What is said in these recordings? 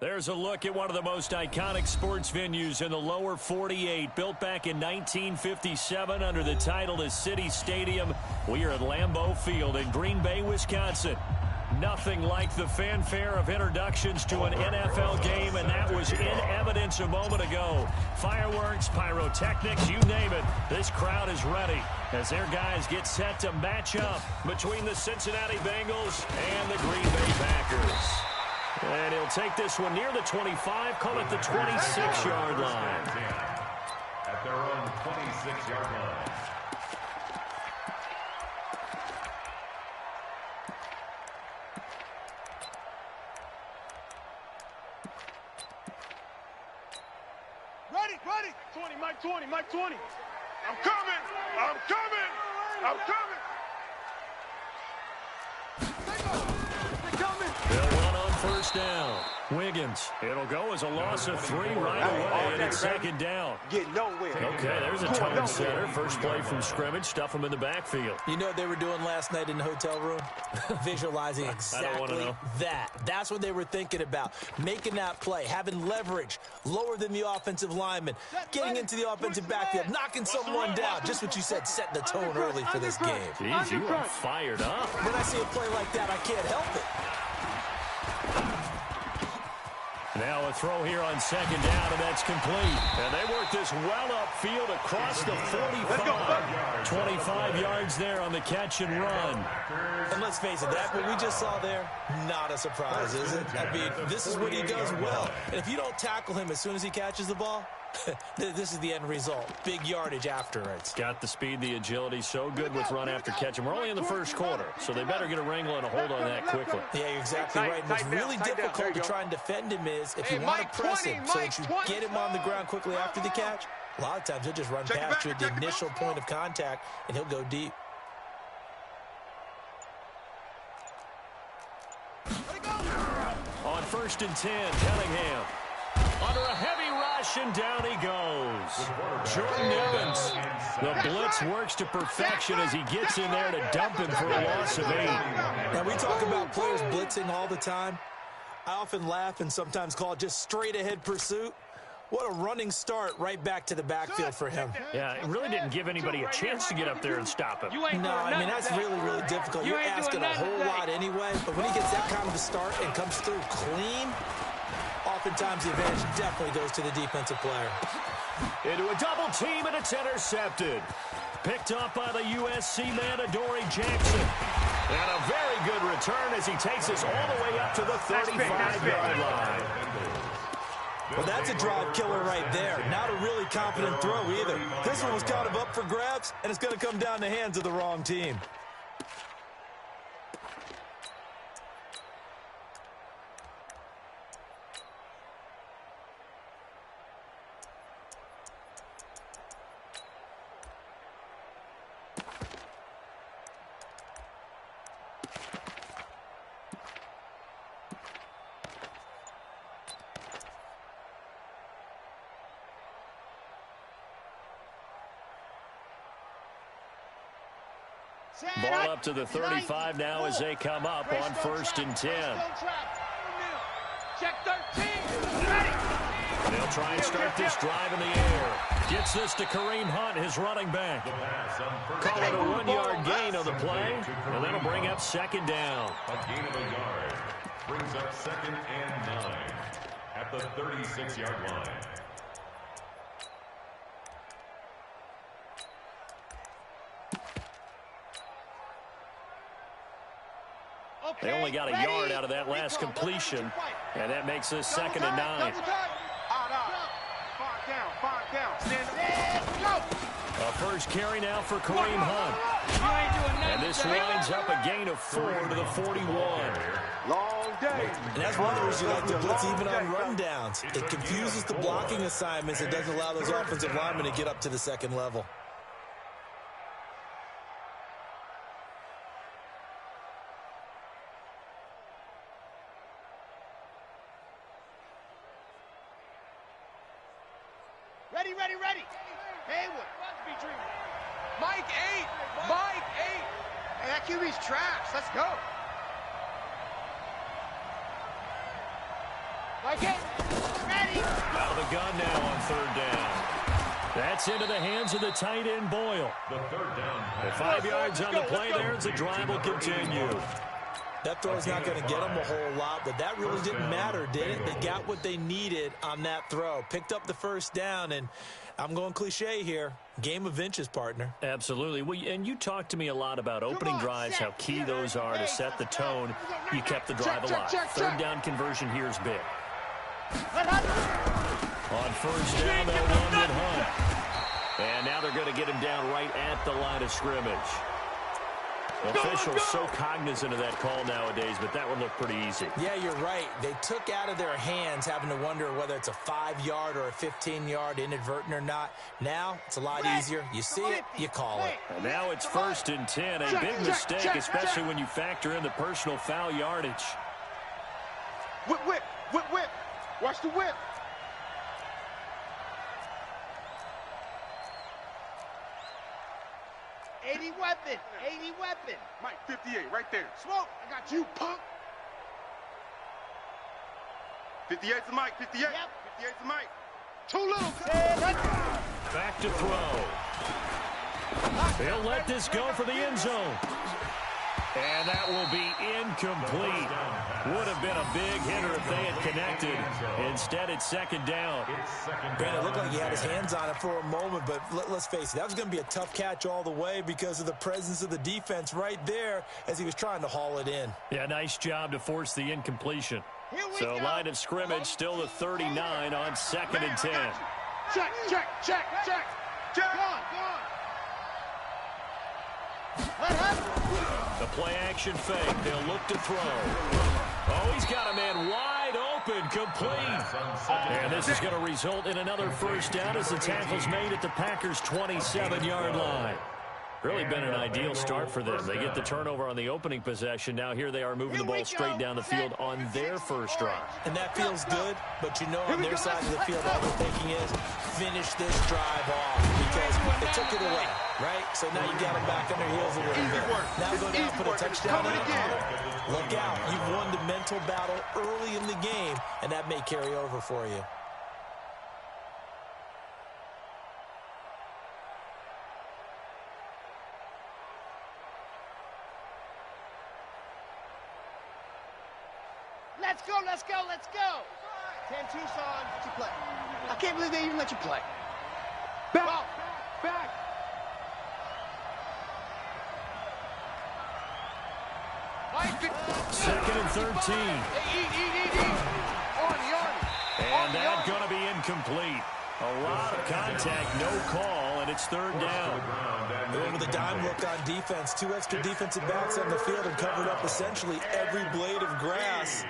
There's a look at one of the most iconic sports venues in the lower 48. Built back in 1957 under the title of City Stadium. We are at Lambeau Field in Green Bay, Wisconsin. Nothing like the fanfare of introductions to an NFL game, and that was in evidence a moment ago. Fireworks, pyrotechnics, you name it. This crowd is ready as their guys get set to match up between the Cincinnati Bengals and the Green Bay Packers. And he'll take this one near the 25, call it the 26-yard line. At their own 26-yard line. Ready. 20, Mike 20, Mike 20. I'm coming. They'll run on first down. Wiggins. It'll go as a loss of 3 right away, and it's second down. Get nowhere. Okay, there's a tone setter. First play from scrimmage. Stuff them in the backfield. You know what they were doing last night in the hotel room? Visualizing exactly that. That's what they were thinking about. Making that play, having leverage, lower than the offensive lineman, getting into the offensive backfield, knocking someone down. Just what you said, setting the tone early for this game. Jeez, you are fired up. When I see a play like that, I can't help it. Now a throw here on second down, and that's complete. And they work this well upfield across the 45. 25 yards there on the catch and run. And let's face it, that what we just saw there, not a surprise, is it? I mean, this is what he does well. And if you don't tackle him as soon as he catches the ball, this is the end result. Big yardage afterwards. Got the speed, the agility, so good with run after catch. And we're only in the first quarter, so they better get a wrangle and a hold on that quickly. Yeah, you're exactly right. And what's really difficult to try and defend him is if you want to press him so that you get him on the ground quickly after the catch, a lot of times he'll just run past you at the initial point of contact, and he'll go deep. On 1st and 10, Cunningham. Under a heavy rush, and down he goes. Jordan Evans. The blitz works to perfection as he gets in there to dump him for a loss of 8. Now, we talk about players blitzing all the time. I often laugh and sometimes call it just straight-ahead pursuit. What a running start right back to the backfield for him. Yeah, it really didn't give anybody a chance to get up there and stop him. No, I mean, that's really, really difficult. You're asking a whole lot anyway, but when he gets that kind of a start and comes through clean, oftentimes the advantage definitely goes to the defensive player. Into a double team, and it's intercepted. Picked up by the USC man, Adoree Jackson. And a very good return as he takes us all the way up to the 35-yard line. Well, that's a drive killer right there. Not a really confident throw either. This one was kind of up for grabs, and it's going to come down the hands of the wrong team. Ball up to the 35 now as they come up on 1st and 10. Check 13. They'll try and start this drive in the air. Gets this to Kareem Hunt, his running back. Call it a 1-yard gain on the play, and that'll bring up second down. A gain of a yard brings up 2nd and 9 at the 36-yard line. They only got a yard out of that last completion, and that makes this 2nd and 9. A first carry now for Kareem Hunt. And this winds up a gain of 4 to the 41. Long day. And that's one of the reasons you like to blitz even on rundowns. It confuses the blocking assignments. It doesn't allow those offensive linemen to get up to the second level. Ready. Haywood. Mike 8. Hey, that QB's trash. Let's go. Ready. Out of the gun now on third down. That's into the hands of the tight end, Boyle. The third down. 5 yards on the play there as the drive will continue. That throw's not going to get them a whole lot, but that really didn't matter, did it? They got what they needed on that throw. Picked up the first down, and I'm going cliche here. Game of inches, partner. Absolutely. And you talked to me a lot about opening drives, how key those are to set the tone. You kept the drive alive. Third down conversion here is big. On first down, they'll run with Hunt. And now they're going to get him down right at the line of scrimmage. Officials so cognizant of that call nowadays, but that would look pretty easy. Yeah, you're right. They took out of their hands having to wonder whether it's a 5-yard or a 15-yard inadvertent or not. Now it's a lot easier. You see it, you call it. And now it's 1st and 10. A big mistake, especially when you factor in the personal foul yardage. Whip, whip, whip, whip. Watch the whip. Weapon, 80 weapon. Mike, 58, right there. Smoke, I got you, punk. 58's the Mike, 58. Yep. 58's the Mike. Too little. Back to throw. They'll let this go for the end zone. And that will be incomplete. Would have been a big hitter if they had connected. Instead, it's second down. It looked like he had his hands on it for a moment, but let's face it, that was going to be a tough catch all the way because of the presence of the defense right there as he was trying to haul it in. Yeah, nice job to force the incompletion. So line of scrimmage still the 39 on 2nd and 10. Check, check, check, check. Go on, go on. The play-action fake. They'll look to throw. Oh, he's got a man wide open, complete. And this is going to result in another first down as the tackle's made at the Packers' 27-yard line. Really been an ideal start for them. They get the turnover on the opening possession. Now here they are moving the ball straight down the field on their first drive. And that feels good, but you know on their side of the field all they're thinking is finish this drive off because they took it away, right? So now you got them back on their heels a little bit. Now go down, put a touchdown on it. Look out. You've won the mental battle early in the game, and that may carry over for you. Let's go, let's go, let's go. 10 Tucson, let you play. I can't believe they even let you play. Back, back. Second and 13. Eat. And that's going to be incomplete. A lot of contact, no call, and it's third down. They went with a dime look on defense. 2 extra defensive backs on the field and covered up essentially every blade of grass.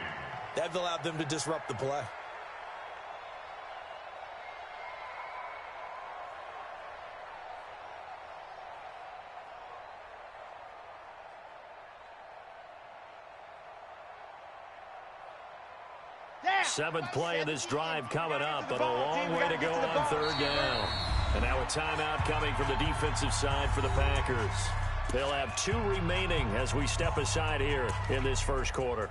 That allowed them to disrupt the play. Seventh play of this drive coming up, but a long way to go on third down. And now a timeout coming from the defensive side for the Packers. They'll have 2 remaining as we step aside here in this first quarter.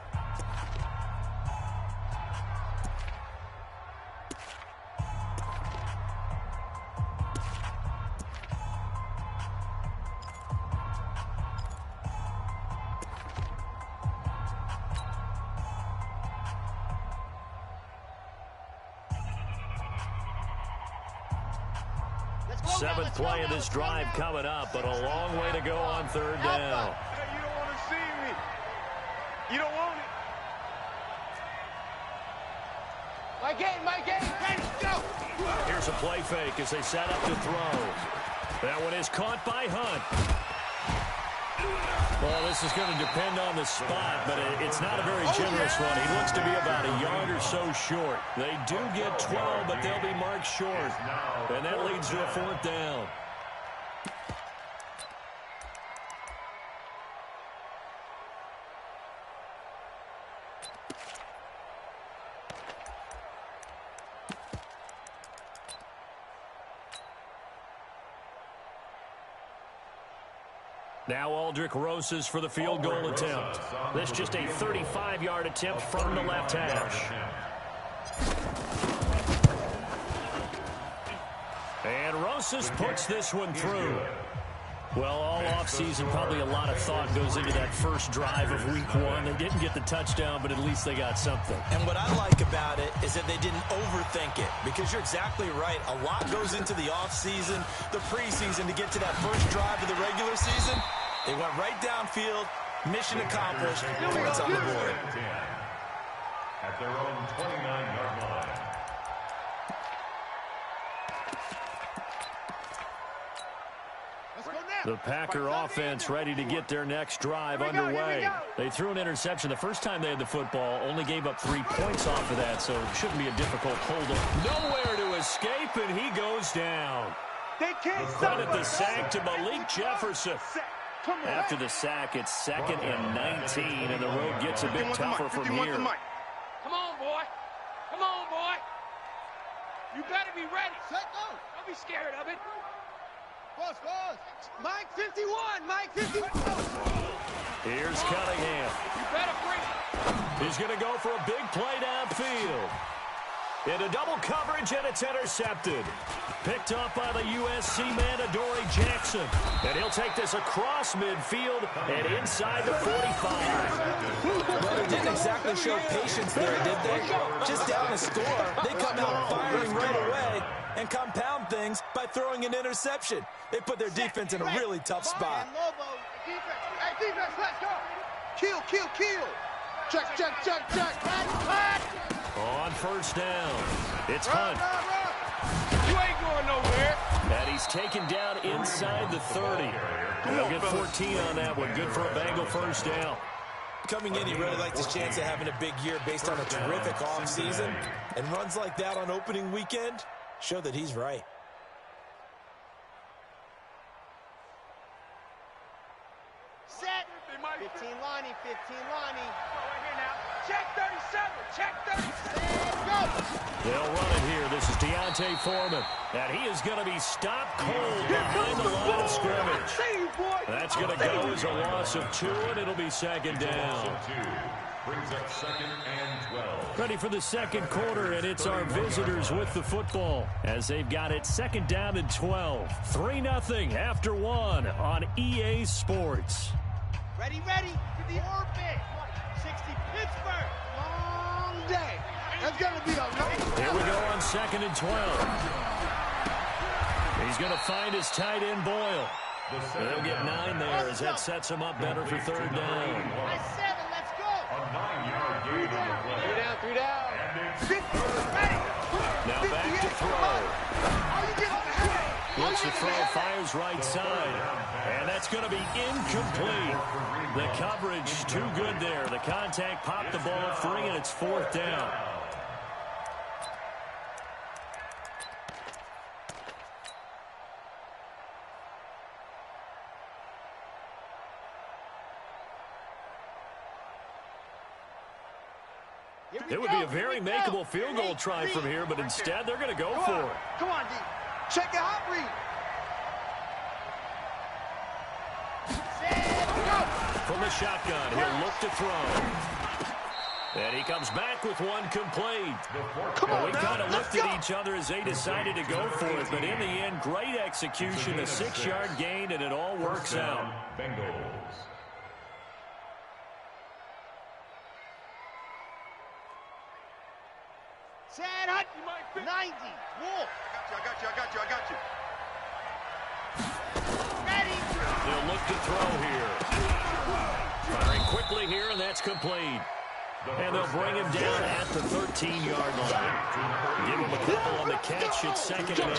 Seventh play of this drive coming up, but a long way to go on third down. Hey, you don't want to see me. You don't want it. Mike, ready, go. Here's a play fake as they set up to throw. That one is caught by Hunt. Well, this is going to depend on the spot, but it's not a very generous one. He looks to be about a yard or so short. They do get 12, but they'll be marked short. And that leads to a fourth down. Now Aldrich Rosas for the field goal attempt. This just a 35-yard attempt from the left hash. And Rosas puts this one through. Well, all offseason, probably a lot of thought goes into that first drive of week one. They didn't get the touchdown, but at least they got something. And what I like about it is that they didn't overthink it, because you're exactly right. A lot goes into the offseason, the preseason, to get to that first drive of the regular season. They went right downfield, mission accomplished, points on the board. At their own 29-yard line. The Packer offense ready to get their next drive underway. They threw an interception the first time they had the football, only gave up 3 points off of that, so it shouldn't be a difficult hold-up. Nowhere to escape, and he goes down. Run at the sack to Malik Jefferson. After the sack, it's 2nd and 19, and the road gets a bit tougher from here. Come on, boy. Come on, boy. You better be ready. Set go. Don't be scared of it. Boss. Mike 51. Mike 51. Here's Cunningham. You better bring it. He's going to go for a big play downfield. Into double coverage, and it's intercepted. Picked up by the USC man, Adoree Jackson. And he'll take this across midfield and inside the 45. Well, they didn't exactly show patience there, did they? Just down the score, they come out firing right away and compound things by throwing an interception. They put their defense in a really tough spot. Hey, defense, let's go. Kill. Check. On first down, it's Hunt. You ain't going nowhere. And he's taken down inside the 30. They'll get 14 on that one. Good for a Bengal first down. Coming in, he really likes his chance of having a big year based on a terrific offseason. And runs like that on opening weekend show that he's right. Set. 15 Lonnie. Check 37. Check 37. Go. They'll run it here. This is Deontay Foreman. And he is going to be stopped cold behind the line of scrimmage. That's going to go as a loss of 2, and it'll be 2nd down. Brings up 2nd and 12. Ready for the second quarter, and it's our visitors with the football as they've got it 2nd down and 12. 3-0 after 1 on EA Sports. Ready. To the orbit. 60 Pittsburgh. Long day. That's going to be a long day. Here we go on 2nd and 12. He's going to find his tight end, Boyle. They'll get 9 there as that sets him up better for 3rd down. That's 7. Let's go. A 9-yard gain on the play. 3 down. And it's Ready. Now back to throw. Looks to throw, fires right side. And that's going to be incomplete. The coverage too good there. The contact popped the ball free, and it's 4th down. It would be a very makeable field goal try from here, but instead they're going to go for it. Come on, D. Check the hot read. From the shotgun, he'll look to throw. And he comes back with one complete. We kind of looked at each other as they decided to go for it, but in the end, great execution, a 6-yard gain, and it all works out. Bengals. Set Hunt. 90. Wolf. I got you. Ready. He'll look to throw here. Firing quickly here, and that's complete. And they'll bring him down at the 13-yard line. Give him a couple on the catch. It's 2nd and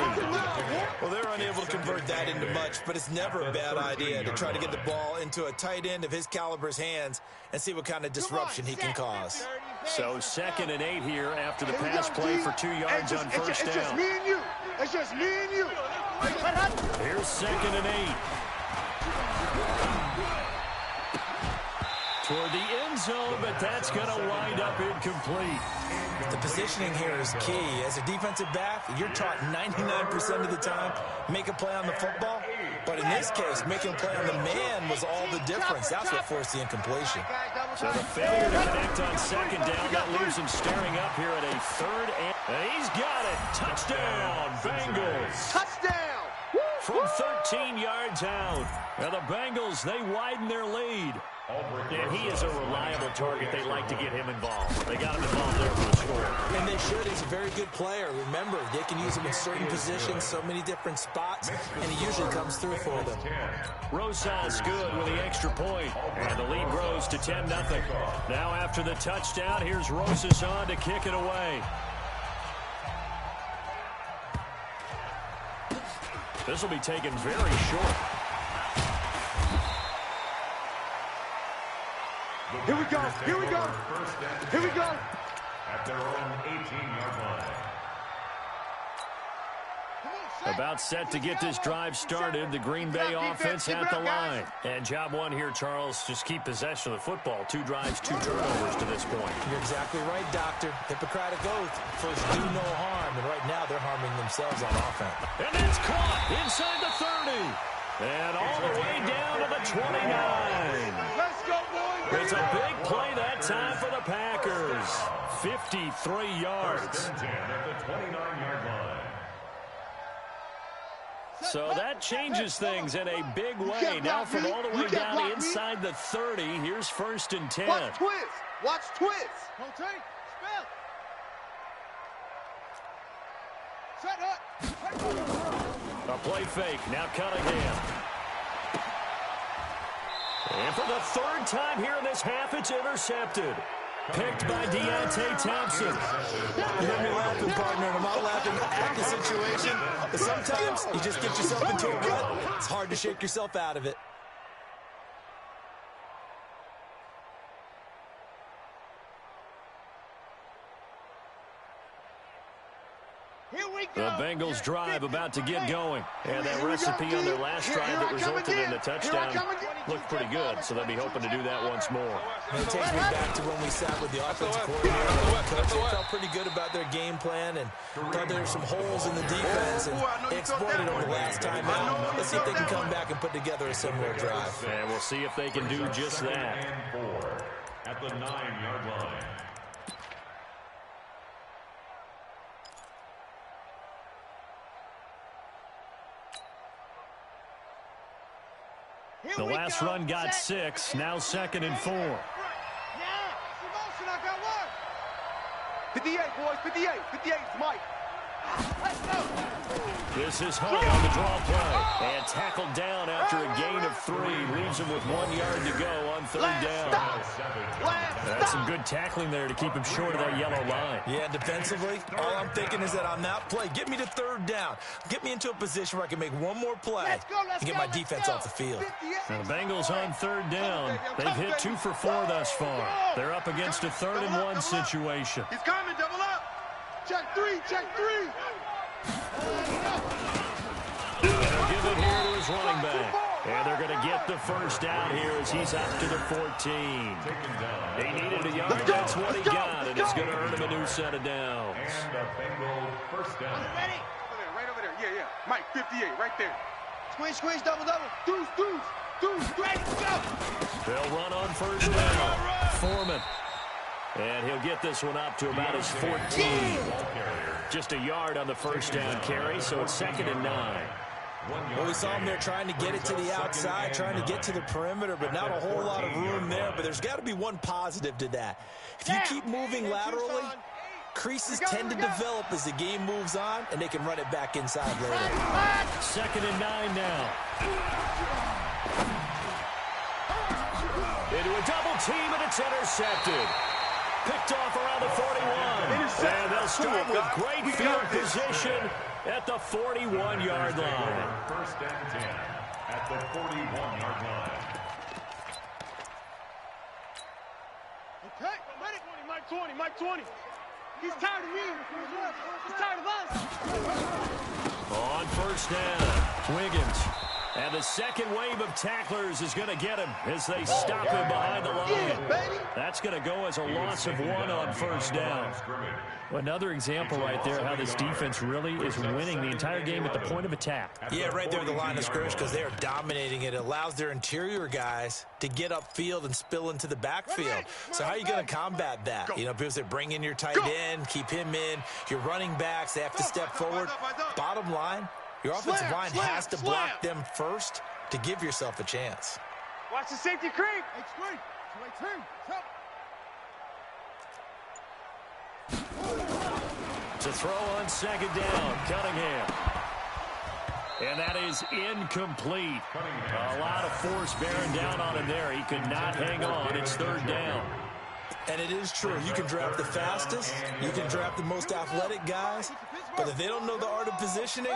8. Well, they're unable to convert that into much, but it's never a bad idea to try to get the ball into a tight end of his caliber's hands and see what kind of disruption he can cause. So 2nd and 8 here after the pass play for 2 yards on first down. It's just me and you. Here's 2nd and 8. Toward the end zone, but that's going to wind up incomplete. The positioning here is key. As a defensive back, you're taught 99% of the time, make a play on the football, But in this case, making a play on the man was all the difference. That's what forced the incompletion. So the failure to connect on second down, that leaves him staring up here at a third, and he's got it. Touchdown, Bengals. Touchdown. From 13 yards out. Now the Bengals, they widen their lead. And he is a reliable target. They like to get him involved. They got him involved there for the score. And they should. He's a very good player. Remember, they can use him in certain positions, so many different spots, and he usually comes through for them. Rosas good with the extra point, and the lead grows to 10-0. Now after the touchdown, here's Rosas on to kick it away. This will be taken very short. Here we go. Here we go. Here we go. At their own 18-yard line. About set to get this drive started. The Green Bay offense at the line. And job one here, Charles, just keep possession of the football. 2 drives, 2 turnovers to this point. You're exactly right, Doctor. Hippocratic oath. First, do no harm. And right now, they're harming themselves on offense. And it's caught inside the 30. And all the way down to the 29. Let's go, boys. It's a big play that time for the Packers. 53 yards. First and 10 at the 29-yard line. So that changes things in a big way. Now from all the way down inside the 30, here's first and 10. Watch twist. Watch twist. Rotate. Spell. Set up. A play fake. Now Cunningham. And for the 3rd time here in this half, it's intercepted. Picked by Deontay Thompson. You hear me laughing, partner, and I'm not laughing at the situation. But sometimes you just get yourself into a rut. It's hard to shake yourself out of it. The Bengals drive about to get going. And that recipe on their last drive that resulted in a touchdown looked pretty good, so they'll be hoping to do that once more. And it takes me back to when we sat with the offensive coordinator. Coach, they felt pretty good about their game plan and thought there were some holes in the defense, and they exploited them the last time out. Let's see if they can come back and put together a similar drive. And we'll see if they can do just that. And 4 at the 9-yard line. The last run got 6, now 2nd and 4. Yeah. 58, boys. 58. 58, Mike. Let's go. This is Hunt on the draw play. And tackled down after a gain of 3. Leaves him with 1 yard to go on 3rd down. That's some good tackling there to keep him short of that yellow line. Yeah, defensively, all I'm thinking is that on that play, get me to 3rd down. Get me into a position where I can make one more play and get my defense off the field. Now the Bengals on 3rd down. They've hit 2 for 4 thus far. They're up against a 3rd and 1 situation. He's coming. Double up. Check 3. Check 3. They'll give it here to his running back. And they're going to get the first down here as he's up to the 14. He needed a yard. That's what he got. And it's going to earn him a new set of downs. And a Bengal first down. Ready? Right over there. Yeah. Mike, 58, right there. Squish, double. Deuce. Ready, go. They'll run on first down. Foreman. And he'll get this one up to about his 14. Just a yard on the first down carry, so it's 2nd and 9. Well, we saw him there trying to get it to the outside, trying to get to the perimeter, but not a whole lot of room there. But there's got to be one positive to that. If you keep moving laterally, creases tend to develop as the game moves on, and they can run it back inside later. 2nd and 9 now. Into a double team, and it's intercepted. Picked off around the 41. And they'll start with great field position at the 41-yard line. First and 10 at the 41-yard line. Okay, ready? Mike 20. He's tired of me. He's tired of us. On first down, Wiggins. And the second wave of tacklers is going to get him as they stop him behind the line. That's going to go as a loss of 1 on first down. Another example right there how this defense really is winning the entire game at the point of attack. Yeah, right there at the line of scrimmage because they are dominating it. It allows their interior guys to get upfield and spill into the backfield. So how are you going to combat that? You know, because they bring in your tight end, keep him in. Your running backs, they have to step forward. Bottom line, your offensive line has to block them first to give yourself a chance. Watch the safety creep. To throw on second down, Cunningham. And that is incomplete. A lot of force bearing down on him there. He could not hang on. It's third down. And it is true. You can draft the fastest. You can draft the most athletic guys. But if they don't know the art of positioning,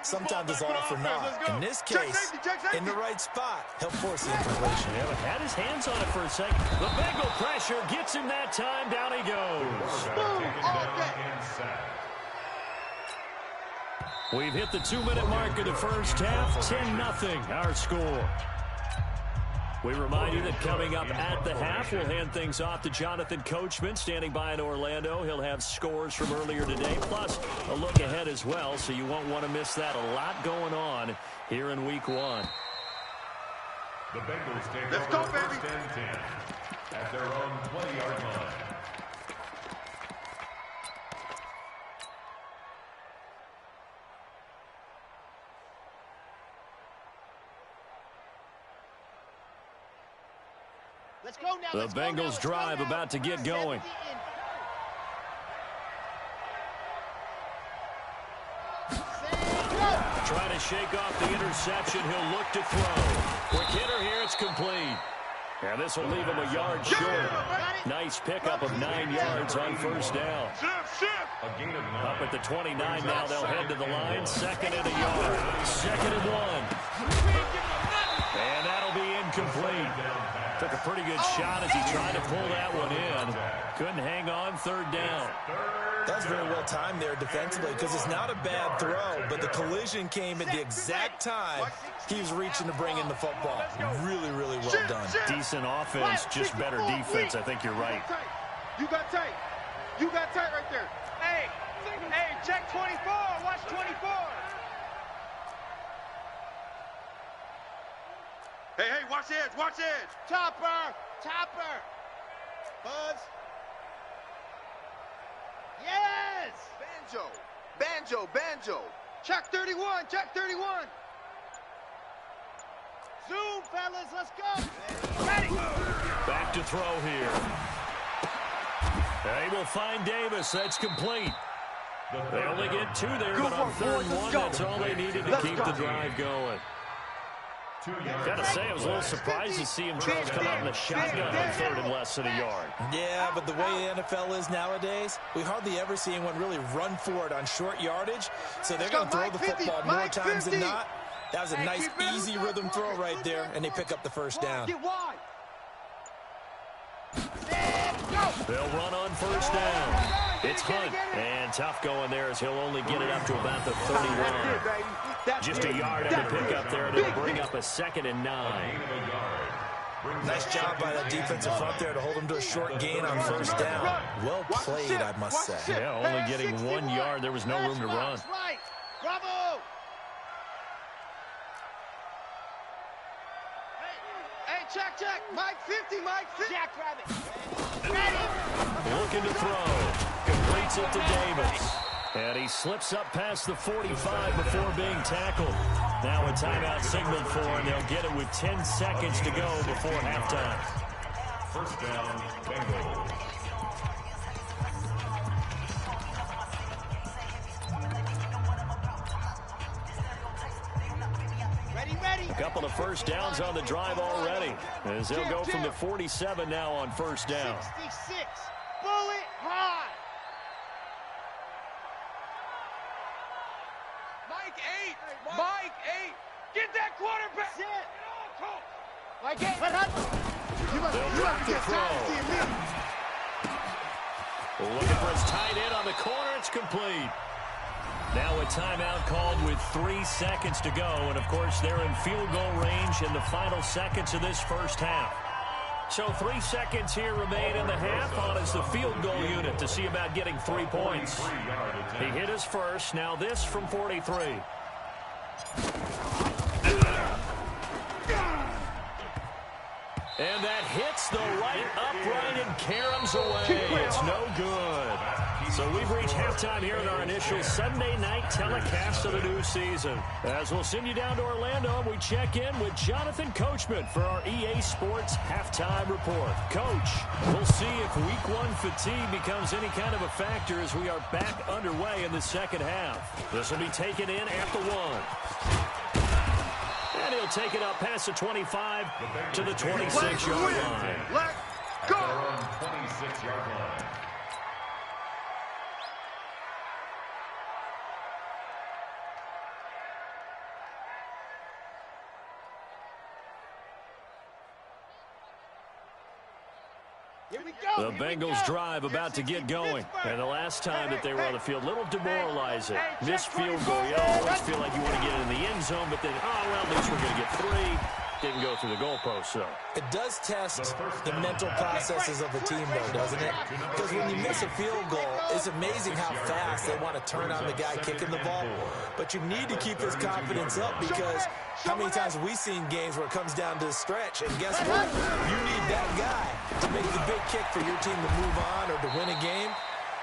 sometimes it's all for naught. In this case, in the right spot, he'll force the incompletion. Yeah, but had his hands on it for a second. The Bengal pressure gets him that time. Down he goes. We've hit the 2-minute mark of the first half. 10-0 our score. We remind you that coming up at the half, we'll hand things off to Jonathan Coachman, standing by in Orlando. He'll have scores from earlier today, plus a look ahead as well, so you won't want to miss that. A lot going on here in Week 1. The Bengals take over first and 10 at their own 20-yard line. The Bengals drive about to get going. Trying to shake off the interception. He'll look to throw. Quick hitter here. It's complete. And this will leave him a yard short. Nice pickup of 9 yards on first down. Up at the 29 now. They'll head to the line. Second and a yard. 2nd and 1. And that'll be incomplete. Took a pretty good shot as he tried to pull that one in. Couldn't hang on. Third down. That's very well timed there defensively because it's not a bad throw, but the collision came at the exact time he was reaching to bring in the football. Really, really well done. Decent offense, just better defense. I think you're right. You got tight. You got tight right there. Hey, check 24. Watch 24. Hey, watch edge, watch edge. Chopper. Buzz. Yes. Banjo. Check 31. Zoom, fellas, let's go. Ready. Back to throw here. They will find Davis. That's complete. They only get 2 there, but on 3rd and 1, that's all they needed to keep the drive going. Gotta say, I was a little surprised to see him try to come out in the shotgun on 3rd and less than a yard. Yeah, but the way the NFL is nowadays, we hardly ever see anyone really run for it on short yardage. So they're going to throw the football more times than not. That was a nice, easy rhythm throw right there, and they pick up the first down. They'll run on first down. It's Hunt, and tough going there as he'll only get it up to about the 31. Just a yard on the pickup there, and it'll bring up a 2nd and 9. Nice job by that defensive front there to hold him to a short gain on first down. Well played, I must say. Yeah, only getting 1 yard. There was no room to run. Bravo! Hey, check. Mike 50. Jackrabbit. Ready. Looking to throw. Completes it to Davis. And he slips up past the 45 before being tackled. Now a timeout signaled for, and they'll get it with 10 seconds to go before halftime. First down, Bengals. Ready. A couple of first downs on the drive already, as they'll go from the 47 now on first down. 66. Bullet high. Mike 8. Get that quarterback. Mike 8. They'll drop the throw. Looking for his tight end on the corner. It's complete. Now a timeout called with 3 seconds to go. And, of course, they're in field goal range in the final seconds of this first half. So 3 seconds here remain in the half on as the field goal unit to see about getting 3 points. He hit his first. Now this from 43. And that hits the right upright and caroms away. It's no good. So we've reached halftime here in our initial Sunday night telecast of the new season. As we'll send you down to Orlando, we check in with Jonathan Coachman for our EA Sports halftime report. Coach, we'll see if week 1 fatigue becomes any kind of a factor as we are back underway in the second half. This will be taken in at the 1. And he'll take it up past the 25 to the 26-yard line. Let's go! At their own 26-yard line. Here we go. The Bengals drive about to get going. And the last time that they were on the field, a little demoralizing. Missed field goal. You always feel like you want to get in the end zone, but then, oh, well, at least we're going to get 3. Didn't go through the goalpost, so. It does test the mental processes of the team, though, doesn't it? Because when you miss a field goal, it's amazing how fast they want to turn on the guy kicking the ball. But you need to keep his confidence up because how many times have we seen games where it comes down to a stretch, and guess what? You need that guy to make the big kick for your team to move on or to win a game.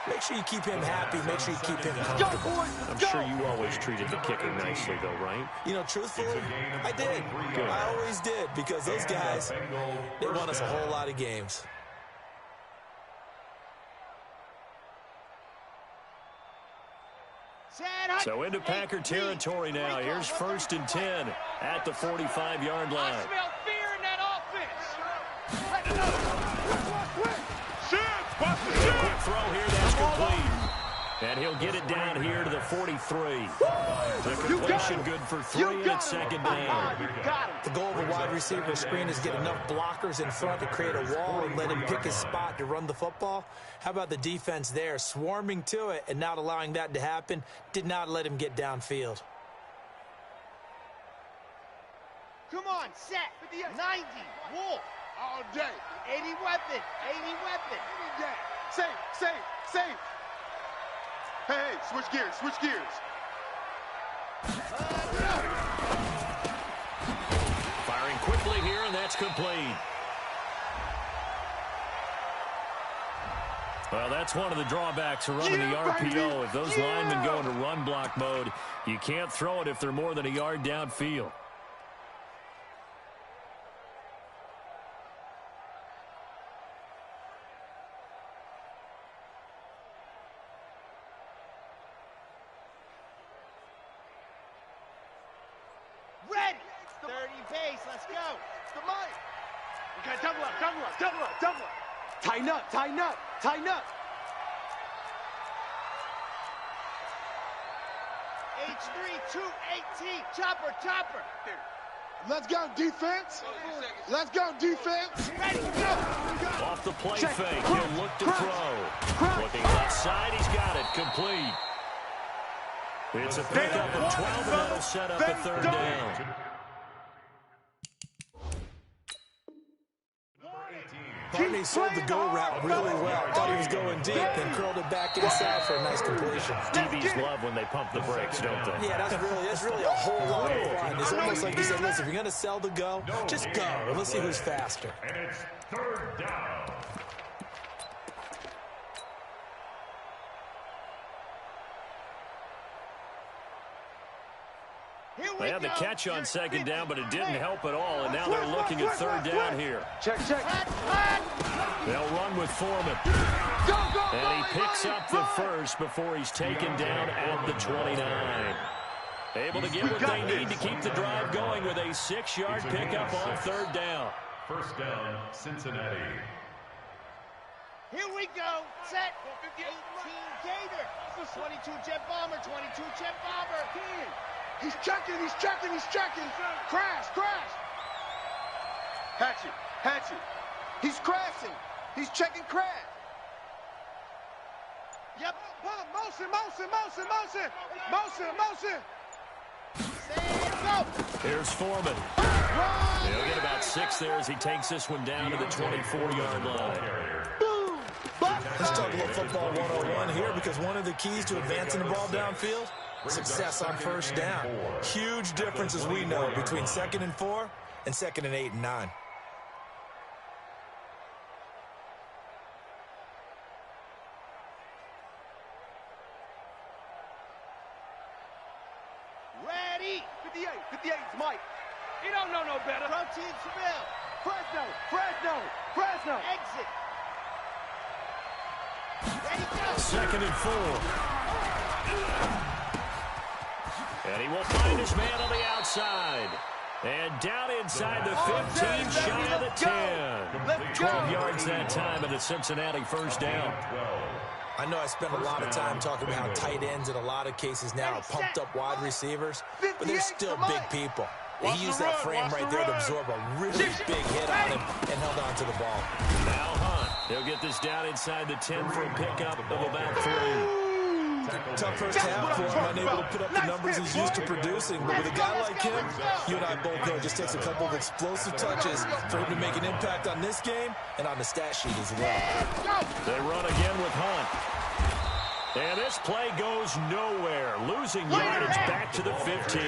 Make sure you keep him happy. Make sure you keep him comfortable. I'm sure you always treated the kicking nicely, though, right? You know, truthfully, I did. Good. I always did because those guys, they won us a whole lot of games. So into Packer territory now. Here's 1st and 10 at the 45-yard line. I smell fear in that offense. Let's go. Quick throw here, that's complete. And he'll get it down here to the 43. The completion good for 3 and it's 2nd down. The goal of a wide receiver screen is get enough blockers in front to create a wall and let him pick his spot to run the football. How about the defense there, swarming to it and not allowing that to happen? Did not let him get downfield. Come on, set. 90. Wolf. All day. 80 weapon. 80 weapon. Any day. Save. Hey, switch gears. Firing quickly here, and that's complete. Well, that's one of the drawbacks of running the RPO. If those linemen go into run block mode, you can't throw it if they're more than a yard downfield. Ready. 30 base. Let's go. The mic. We got double up. Tighten up. H3 218. Chopper. Let's go, defense. Ready, go. Off the play fake. He'll look to throw. Looking left side. He's got it. Complete. It's a pickup of 12, and that'll set up a 3rd down. Barney sold the go route really well. Thought he was going deep, then curled it back inside for a nice completion. DBs love when they pump the brakes, don't they? Yeah, that's really a whole lot of fun. It's almost like he said, listen, if you're going to sell the go, just go, and let's see who's faster. And it's 3rd down. They had the catch on 2nd down, but it didn't help at all, and now they're looking at 3rd down here. Check. They'll run with Foreman. And he picks up the first before he's taken down at the 29. Able to get what they need to keep the drive going with a 6-yard pickup on 3rd down. 1st down, Cincinnati. Here we go. Set. 18 Gator. 22 Jet Bomber. He's checking. Crash. Hatchet. He's crashing. He's checking crash. Yep. Motion, motion, motion, motion. Motion, motion. Here's Foreman. He'll get about 6 there as he takes this one down to the 24-yard line. Let's talk a little football 101 here, because one of the keys to advancing the ball downfield, success on first down. Huge difference, as we know, between 2nd and 4 and 2nd and 8 and 9. Ready. 58. 58's Mike. He don't know no better. Protein Seville. Fresno. Fresno. Fresno. Exit. Ready, go. 2nd and 4. And he will find his man on the outside. And down inside the 15, shy of the 10. 12 yards that time, and a Cincinnati first down. I know I spent a lot of time talking about how tight ends in a lot of cases now are pumped up wide receivers, but they're still big people. He used that frame right there to absorb a really big hit on him and held on to the ball. Now Hunt. He'll get this down inside the 10 for a pickup of about 3. Tough first half for him, unable to put up the numbers he's used to producing. But with a guy like him, you and I both know it just takes a couple of explosive touches for him to make an impact on this game and on the stat sheet as well. They run again with Hunt. And this play goes nowhere. Losing yardage back to the 15.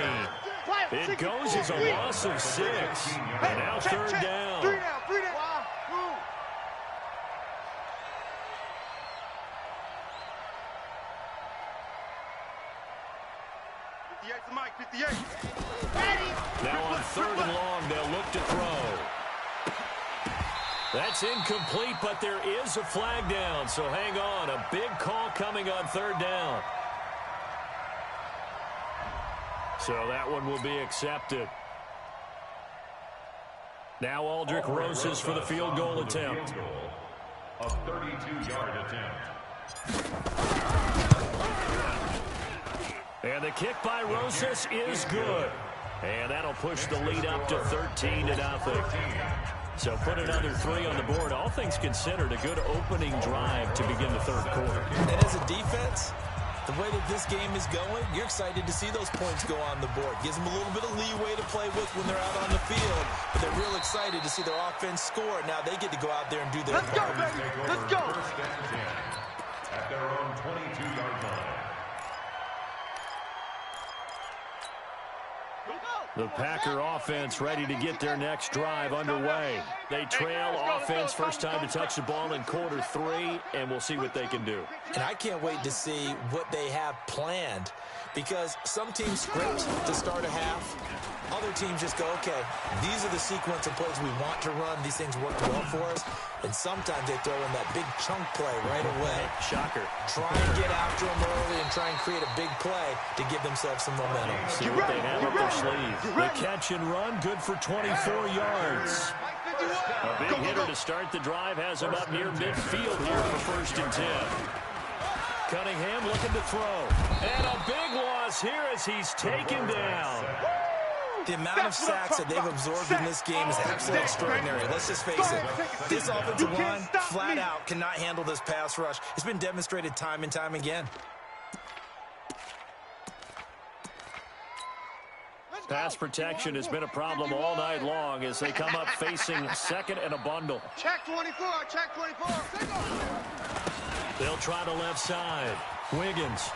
It goes as a loss of 6. And now 3rd down. 3 down. 3 down. 58's Mike. 58. Now on 3rd and long, they'll look to throw. That's incomplete, but there is a flag down, so hang on. A big call coming on 3rd down. So that one will be accepted. Now Aldrich Rosas for the field goal attempt. A 32-yard attempt. And the kick by Rosas is good. And that'll push the lead up to 13-0. So put another 3 on the board. All things considered, a good opening drive to begin the 3rd quarter. And as a defense, the way that this game is going, you're excited to see those points go on the board. Gives them a little bit of leeway to play with when they're out on the field. But they're real excited to see their offense score. Now they get to go out there and do their part. Let's go, baby. Let's go. First and 10 at their own 22-yard line. The Packer offense ready to get their next drive underway. They trail offense, first time to touch the ball in quarter 3, and we'll see what they can do. And I can't wait to see what they have planned, because some teams script to start a half. Other teams just go, okay, these are the sequence of plays we want to run. These things work well for us. And sometimes they throw in that big chunk play right away. Shocker. Try and get after them early and try and create a big play to give themselves some momentum. See what they have up their sleeve. The catch and run, good for 24 yards. A big hitter to start the drive has him up near midfield here for 1st and 10. Cunningham looking to throw. And a big loss here as he's taken down. The amount of sacks that they've absorbed in this game is absolutely extraordinary. Let's just face it. This offensive line, flat out, cannot handle this pass rush. It's been demonstrated time and time again. Pass protection has been a problem all night long as they come up facing 2nd and a bundle. Check 24. Check 24. They'll try the left side. Wiggins.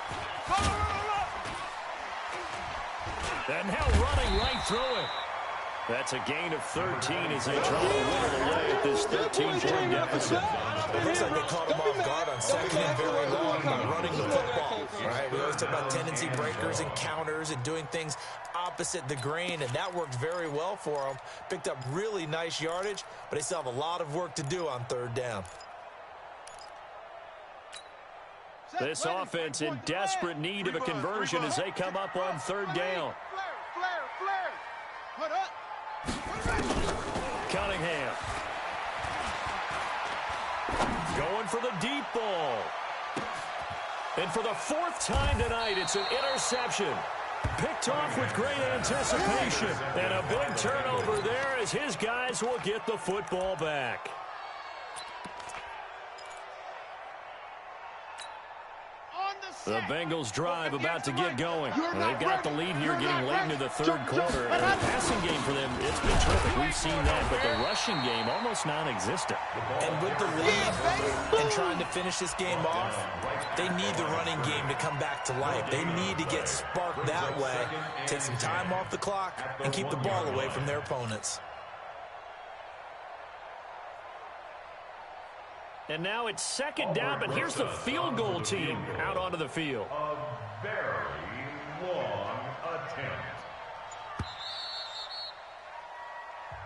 And now running right through it. That's a gain of 13 as they try to whittle away at this 13-point deficit. It looks like they caught him off guard on 2nd and very long by running the football. Right? We always talk about tendency breakers and counters and doing things opposite the grain, and that worked very well for them. Picked up really nice yardage, but they still have a lot of work to do on 3rd down. This offense in desperate need of a conversion as they come up on 3rd down. Flare. Put up. Cunningham. Going for the deep ball. And for the 4th time tonight, it's an interception. Picked off with great anticipation. And a big turnover there as his guys will get the football back. The Bengals drive about to get going. They've got the lead here getting late into the third quarter. And the passing game for them, it's been terrific. We've seen that, but the rushing game almost non-existent. And with the lead and trying to finish this game off, they need the running game to come back to life. They need to get sparked that way, take some time off the clock, and keep the ball away from their opponents. And now it's second down, but here's the field goal team out onto the field. A very long attempt.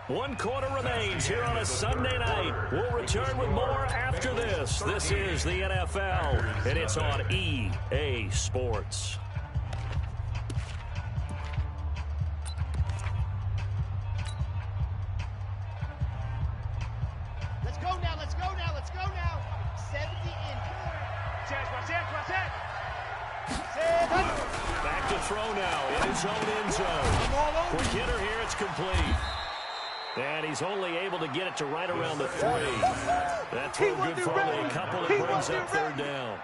1 quarter remains here on a Sunday night. We'll return with more after this. This is the NFL, and it's on EA Sports. Let's go now, let's go now, let's go now. 70 in. Back to throw now in his own end zone. Quick hitter here, it's complete. And he's only able to get it to right around the 3. That throw good for only a couple that brings up third down.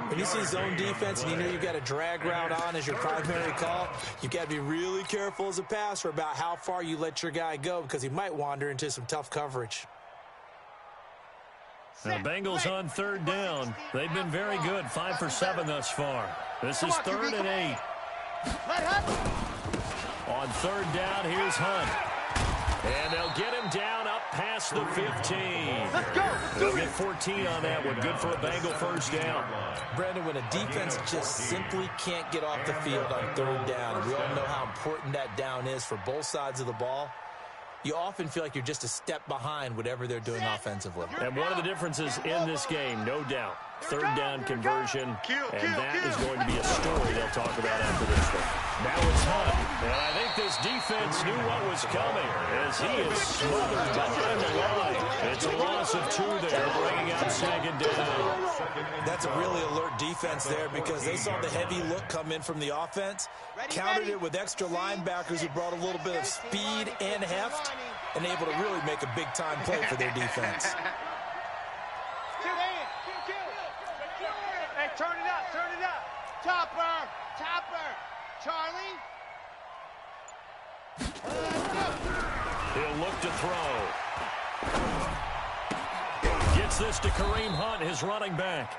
When you see zone defense and you know you've got a drag route on as your primary call, you've got to be really careful as a passer about how far you let your guy go because he might wander into some tough coverage. The Bengals on third down. They've been very good, 5 for 7 thus far. This is 3rd and 8. On third down, here's Hunt. And they'll get him down up past the 15. Let's go. They'll get 14 on that one. Good for a Bengal first down. Brandon, when a defense just simply can't get off the field on third down, and we all know how important that down is for both sides of the ball, you often feel like you're just a step behind whatever they're doing offensively. And one of the differences in this game, no doubt, third down conversion, and that is going to be a story they'll talk about after this one. Now it's Hunt, and I think this defense knew what was coming as he is smothered behind the line. It's a loss of 2 there, bringing up second down. That's a really alert defense there because they saw the heavy look come in from the offense, countered it with extra linebackers who brought a little bit of speed and heft, and able to really make a big-time play for their defense. Hey, turn it up, turn it up. Topper, Topper, Charlie. He'll look to throw. Gets this to Kareem Hunt, his running back.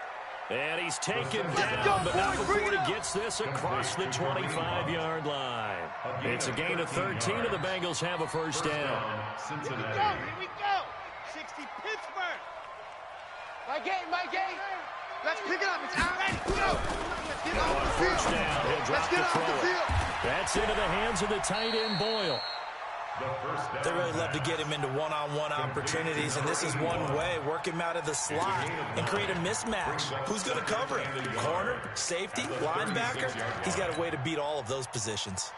And he's taken down, but not before he gets this across the 25-yard line. It's a gain of 13, and the Bengals have a first down. Here we go. 60 Pittsburgh. My game. Let's pick it up. It's all ready. Go. Let's get off the field. First down, he'll drop the throw. That's into the hands of the tight end, Boyle. They really love to get him into one-on-one opportunities, and this is one way. Work him out of the slot and create a mismatch. Who's going to cover him? Corner, safety, linebacker? He's got a way to beat all of those positions.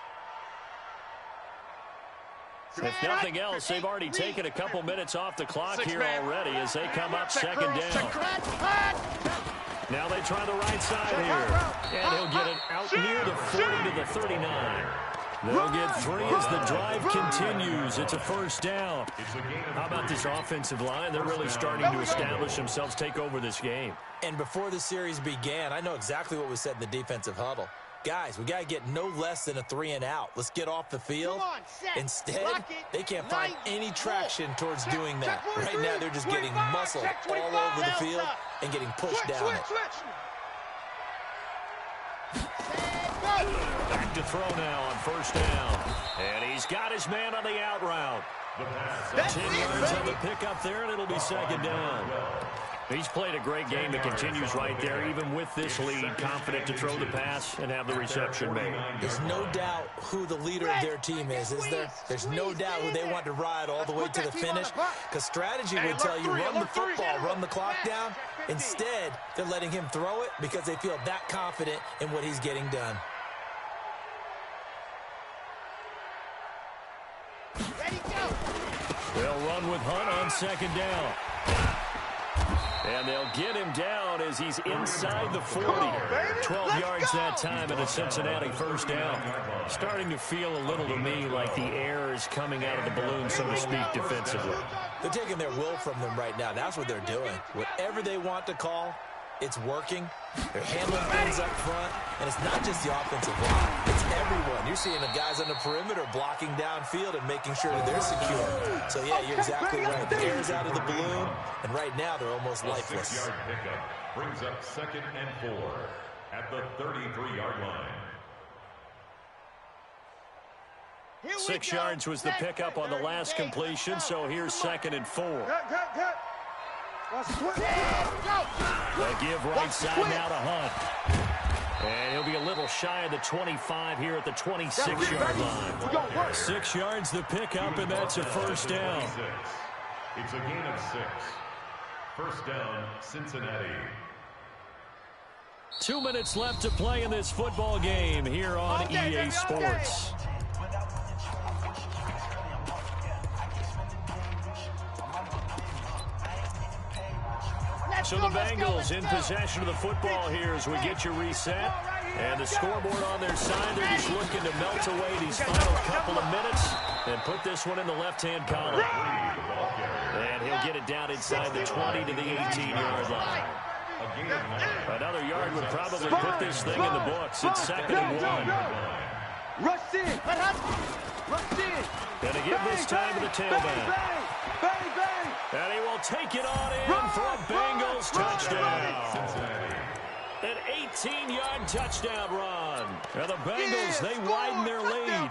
If nothing else, they've already taken a couple minutes off the clock here already as they come up second down. Now they try the right side here, and he'll get it out near the 40 to the 39. They'll get 3 as the drive continues. It's a first down. How about this offensive line? They're really starting to establish themselves, take over this game. And before the series began, I know exactly what was said in the defensive huddle. Guys, we got to get no less than a 3 and out. Let's get off the field. Instead, they can't find any traction towards doing that. Right now, they're just getting muscled all over the field and getting pushed down it. Back to throw now on first down. And he's got his man on the out route. 10 yards on the pickup there, and it'll be second down. He's played a great game that continues right there, even with this lead, confident to throw the pass and have the reception made. There's no doubt who the leader of their team is there? There's no doubt who they want to ride all the way to the finish, because strategy would tell you run the football, run the clock down. Instead, they're letting him throw it because they feel that confident in what he's getting done. They'll run with Hunt on second down. And they'll get him down as he's inside the 40. 12 yards that time and a Cincinnati first down. Starting to feel a little to me like the air is coming out of the balloon, so to speak, defensively. They're taking their will from them right now. That's what they're doing. Whatever they want to call, It's working. They're handling things up front. And it's not just the offensive line. It's everyone. You're seeing the guys on the perimeter blocking downfield and making sure that they're secure. So, yeah, you're exactly right. The air is out of the balloon, and right now they're almost lifeless. 6-yard pickup brings up 2nd and 4 at the 33-yard line. 6 yards was the pickup on the last completion, so here's 2nd and 4. They give right side now to Hunt. And he'll be a little shy of the 25 here at the 26-yard line. 6 yards the pickup, and that's a first down. It's a gain of 6. First down, Cincinnati. 2 minutes left to play in this football game here on EA Sports. So the Bengals in possession of the football here as we get you reset. And the scoreboard on their side, they're just looking to melt away these final couple of minutes and put this one in the left-hand column. And he'll get it down inside the 20 to the 18-yard line. Another yard would probably put this thing in the books. It's 2nd and 1. Rush in. Rush in. Going to give this time to the tailback. And he will take it on in for a Bengals touchdown. An 18-yard touchdown run. And the Bengals, they widen their lead.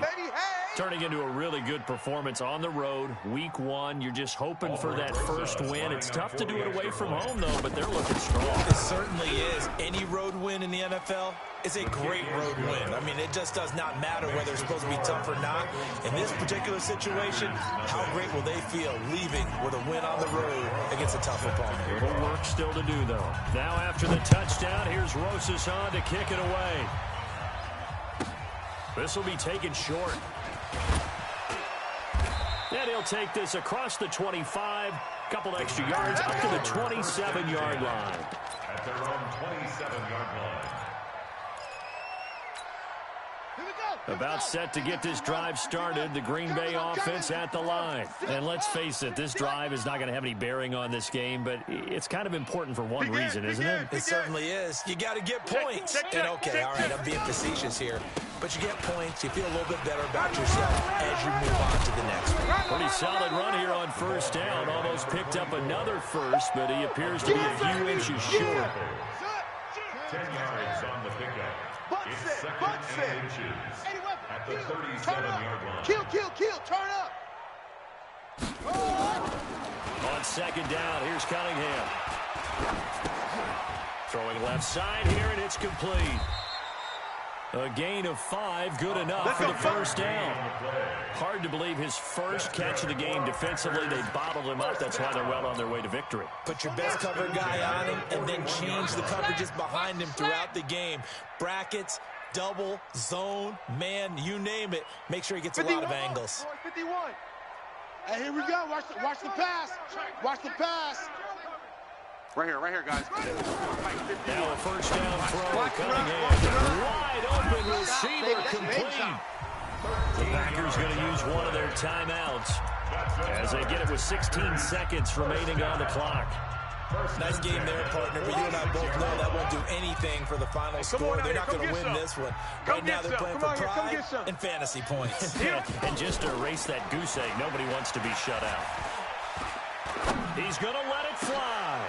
Turning into a really good performance on the road. Week 1, you're just hoping for that first win. It's tough to do it away from home, though, but they're looking strong. It certainly is. Any road win in the NFL is a great road win. I mean, it just does not matter whether it's supposed to be tough or not. In this particular situation, how great will they feel leaving with a win on the road against a tough opponent? A little work still to do, though. Now after the touchdown, here's Rosas on to kick it away. This will be taken short. And he'll take this across the 25, couple extra yards up to the 27-yard line. At their own 27-yard line. About set to get this drive started, the Green Bay offense at the line. And let's face it, this drive is not going to have any bearing on this game, but it's kind of important for one reason, isn't it? It certainly is. You got to get points. And okay, all right, I'm being facetious here, but you get points, you feel a little bit better about yourself as you move on to the next one. Pretty solid run here on first down. Almost picked up another first, but he appears to be a few inches short. 10 yards on the pickup. It's 2nd and inches at the 37-yard line. Kill, turn up. On second down, here's Cunningham. Throwing left side here, and it's complete. A gain of 5, good enough for the first down. Hard to believe his first catch of the game defensively. They bottled him up. That's why they're well on their way to victory. Put your best cover guy on him and then change the coverages behind him throughout the game. Brackets, double, zone, man, you name it. Make sure he gets a lot of angles. 51. Hey, here we go. Watch the pass. Watch the pass. Right here, guys. Now a first down throw. Cunningham. Wide open receiver complete. The Packers going to use one of their timeouts as they get it with 16 seconds remaining on the clock. Nice game there, partner, but you and I both know that won't do anything for the final score. They're not going to win this one. Right now they're playing for pride and fantasy points. And just to erase that goose egg, nobody wants to be shut out. He's going to let it fly.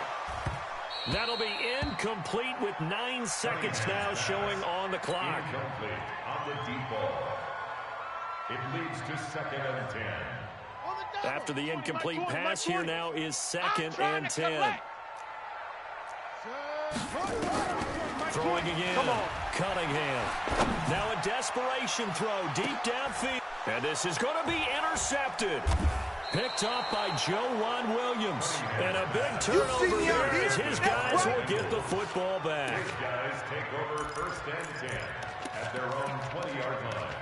That'll be incomplete with 9 seconds now showing on the clock. Incomplete on the deep ball. It leads to 2nd and 10. After the incomplete pass, here now is 2nd and 10. Throwing again. Cunningham. Now a desperation throw deep downfield. And this is going to be intercepted. Picked off by Joejuan Williams. And a big turnover there as his guys will get the football back. His guys take over 1st and 10 at their own 20-yard line.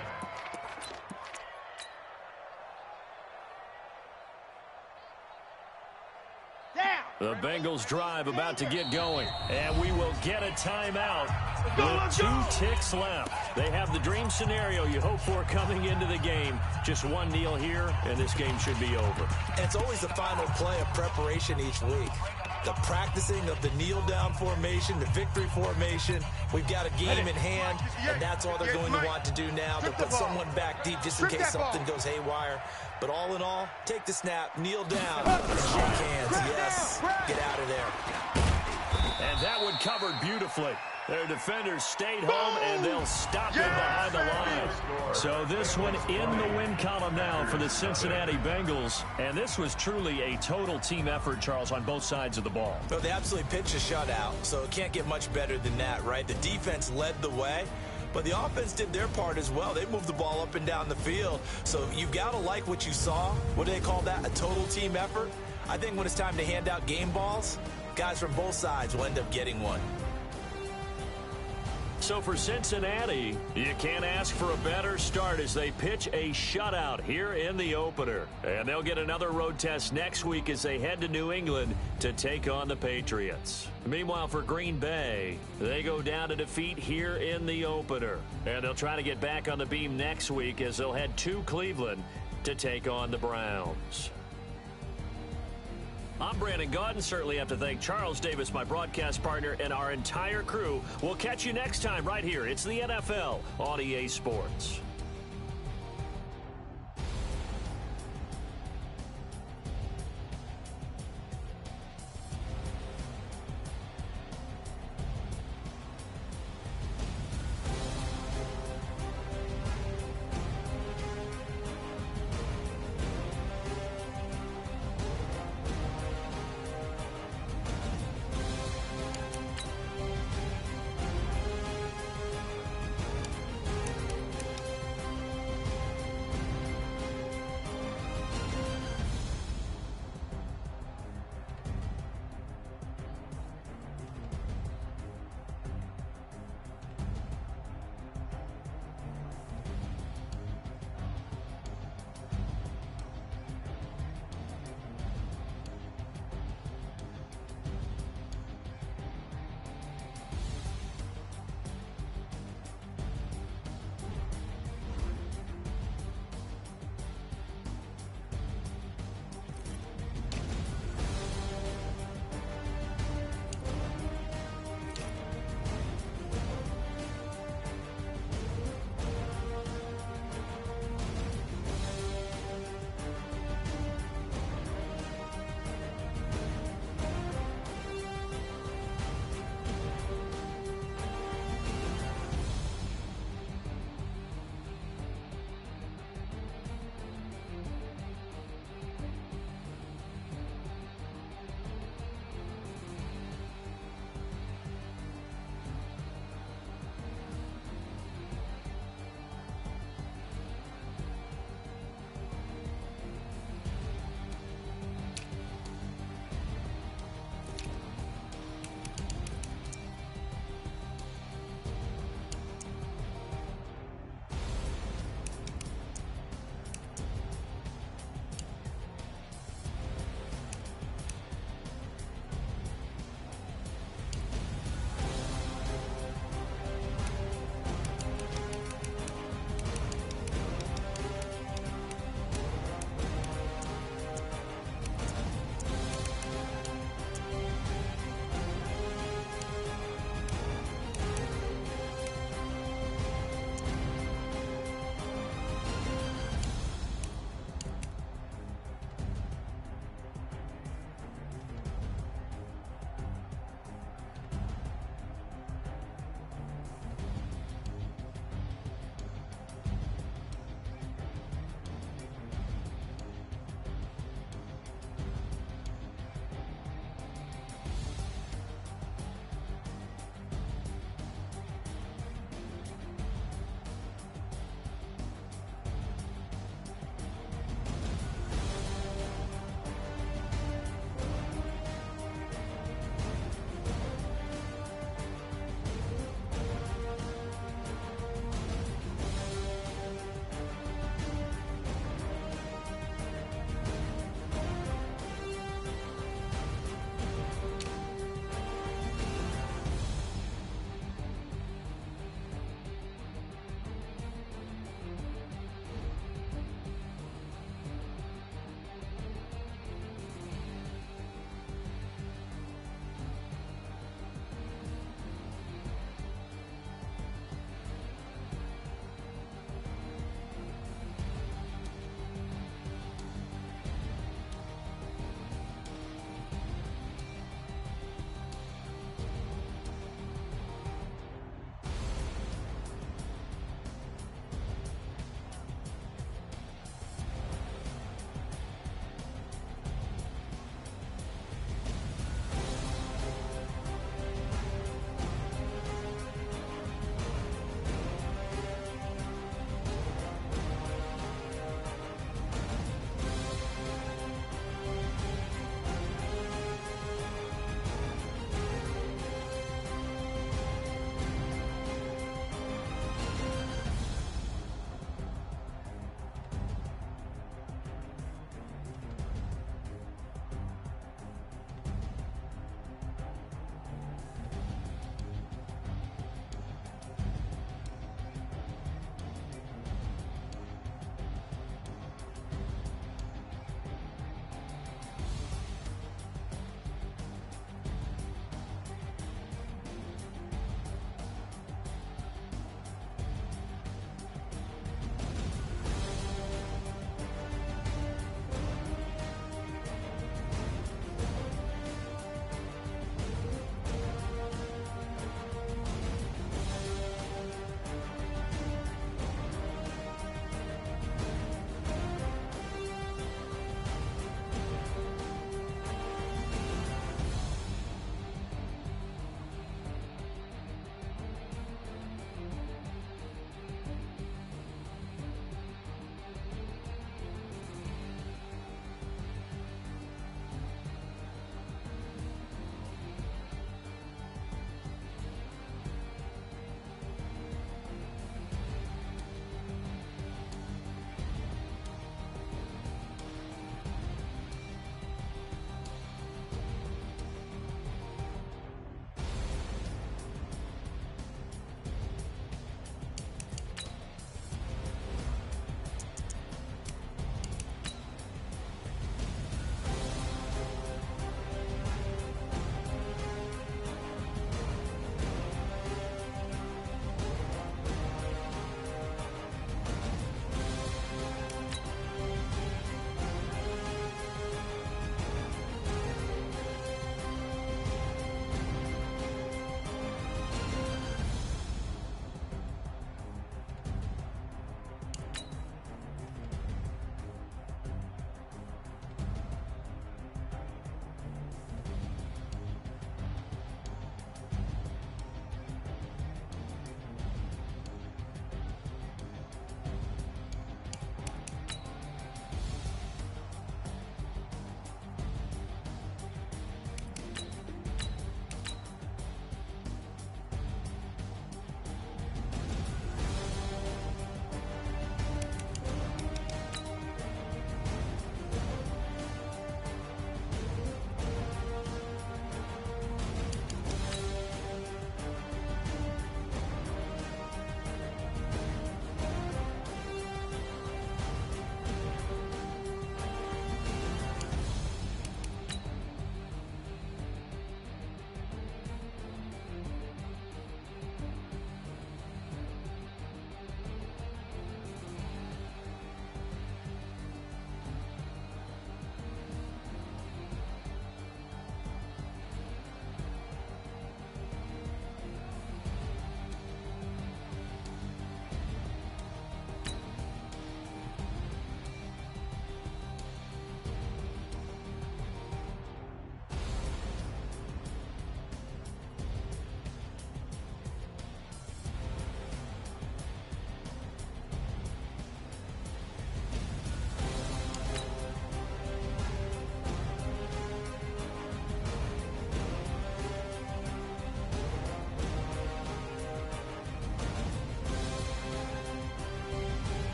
The Bengals drive about to get going. And we will get a timeout with 2 ticks left. They have the dream scenario you hope for coming into the game. Just one kneel here, and this game should be over. And it's always the final play of preparation each week. the practicing of the kneel-down formation, the victory formation. We've got a game in hand, and that's all they're going to want to do now. They'll put someone back deep just in case something goes haywire. But all in all, take the snap, kneel down, and shake hands. Yes, get out of there. And that one covered beautifully. Their defenders stayed home, and they'll stop him behind the line. So this one in the win column now for the Cincinnati Bengals. And this was truly a total team effort, Charles, on both sides of the ball. Well, they absolutely pitched a shutout, so it can't get much better than that, right? The defense led the way, but the offense did their part as well. They moved the ball up and down the field. So you've got to like what you saw. What do they call that? A total team effort? I think when it's time to hand out game balls, guys from both sides will end up getting one. So for Cincinnati, you can't ask for a better start as they pitch a shutout here in the opener. And they'll get another road test next week as they head to New England to take on the Patriots. Meanwhile, for Green Bay, they go down to defeat here in the opener. And they'll try to get back on the beam next week as they'll head to Cleveland to take on the Browns. I'm Brandon Gaudin. Certainly have to thank Charles Davis, my broadcast partner, and our entire crew. We'll catch you next time right here. It's the NFL on EA Sports.